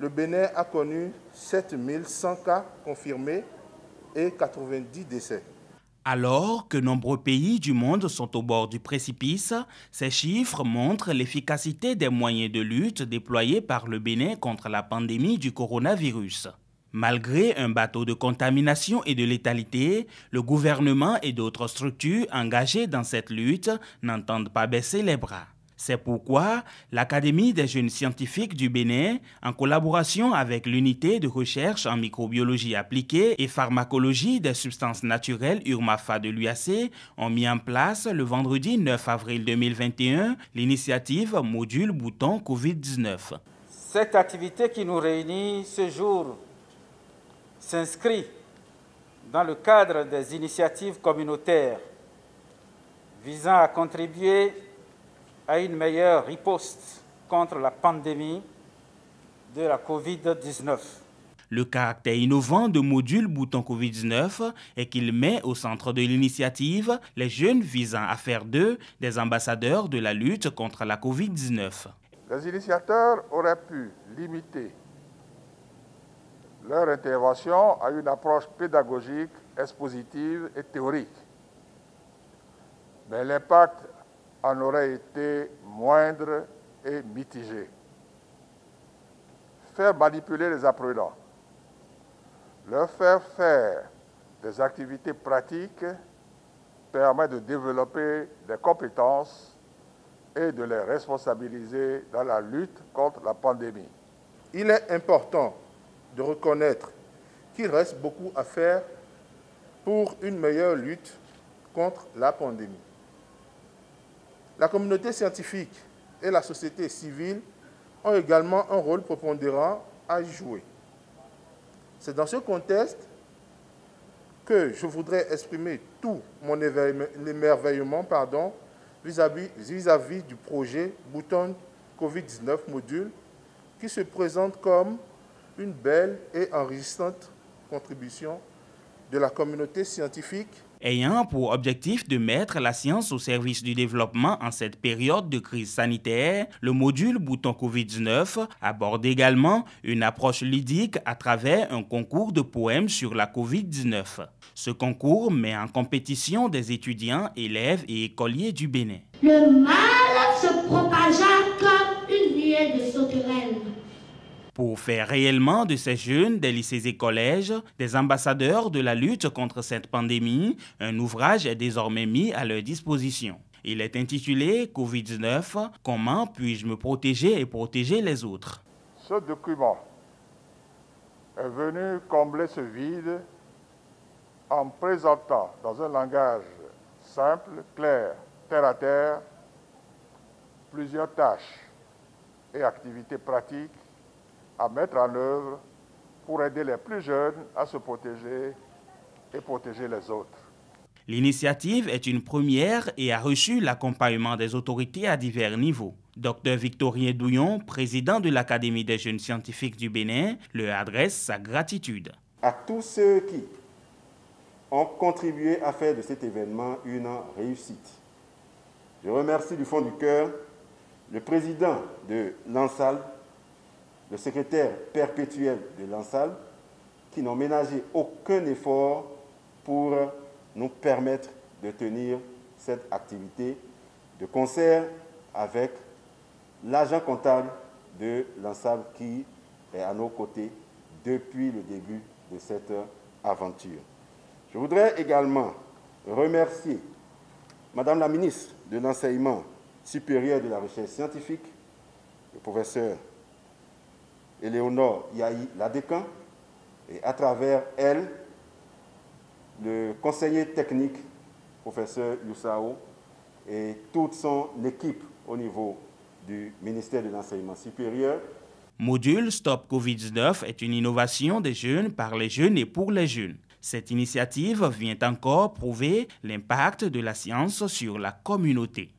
le Bénin a connu 7100 cas confirmés et 90 décès. Alors que nombreux pays du monde sont au bord du précipice, ces chiffres montrent l'efficacité des moyens de lutte déployés par le Bénin contre la pandémie du coronavirus. Malgré un bateau de contamination et de létalité, le gouvernement et d'autres structures engagées dans cette lutte n'entendent pas baisser les bras. C'est pourquoi l'Académie des jeunes scientifiques du Bénin, en collaboration avec l'unité de recherche en microbiologie appliquée et pharmacologie des substances naturelles URMAFA de l'UAC, ont mis en place le vendredi 9 avril 2021 l'initiative Module Bouton Covid-19. Cette activité qui nous réunit ce jour s'inscrit dans le cadre des initiatives communautaires visant à contribuer à une meilleure riposte contre la pandémie de la Covid-19. Le caractère innovant de Module Bouton Covid-19 est qu'il met au centre de l'initiative les jeunes visant à faire d'eux des ambassadeurs de la lutte contre la Covid-19. Les initiateurs auraient pu limiter leur intervention à une approche pédagogique, expositive et théorique. Mais l'impact en aurait été moindre et mitigé. Faire manipuler les apprenants, leur faire faire des activités pratiques permet de développer des compétences et de les responsabiliser dans la lutte contre la pandémie. Il est important de reconnaître qu'il reste beaucoup à faire pour une meilleure lutte contre la pandémie. La communauté scientifique et la société civile ont également un rôle prépondérant à jouer. C'est dans ce contexte que je voudrais exprimer tout mon émerveillement vis-à-vis du projet Bouton Covid-19 Module qui se présente comme une belle et enrichissante contribution de la communauté scientifique. Ayant pour objectif de mettre la science au service du développement en cette période de crise sanitaire, le module Bouton Covid-19 aborde également une approche ludique à travers un concours de poèmes sur la Covid-19. Ce concours met en compétition des étudiants, élèves et écoliers du Bénin. Le mal se propagea comme une nuée de sauterelles. Pour faire réellement de ces jeunes des lycées et collèges des ambassadeurs de la lutte contre cette pandémie, un ouvrage est désormais mis à leur disposition. Il est intitulé Covid-19, comment puis-je me protéger et protéger les autres? Ce document est venu combler ce vide en présentant dans un langage simple, clair, terre à terre, plusieurs tâches et activités pratiques à mettre en œuvre pour aider les plus jeunes à se protéger et protéger les autres. L'initiative est une première et a reçu l'accompagnement des autorités à divers niveaux. Dr Victorien Douillon, président de l'Académie des jeunes scientifiques du Bénin, leur adresse sa gratitude. À tous ceux qui ont contribué à faire de cet événement une réussite. Je remercie du fond du cœur le président de l'ANSAL, le secrétaire perpétuel de l'ANSAL, qui n'ont ménagé aucun effort pour nous permettre de tenir cette activité de concert avec l'agent comptable de l'ANSAL qui est à nos côtés depuis le début de cette aventure. Je voudrais également remercier Madame la ministre de l'Enseignement supérieur de la Recherche scientifique, le professeur Éléonore Yahi Ladécan, et à travers elle, le conseiller technique, professeur Youssao, et toute son équipe au niveau du ministère de l'Enseignement supérieur. Module Stop Covid-19 est une innovation des jeunes par les jeunes et pour les jeunes. Cette initiative vient encore prouver l'impact de la science sur la communauté.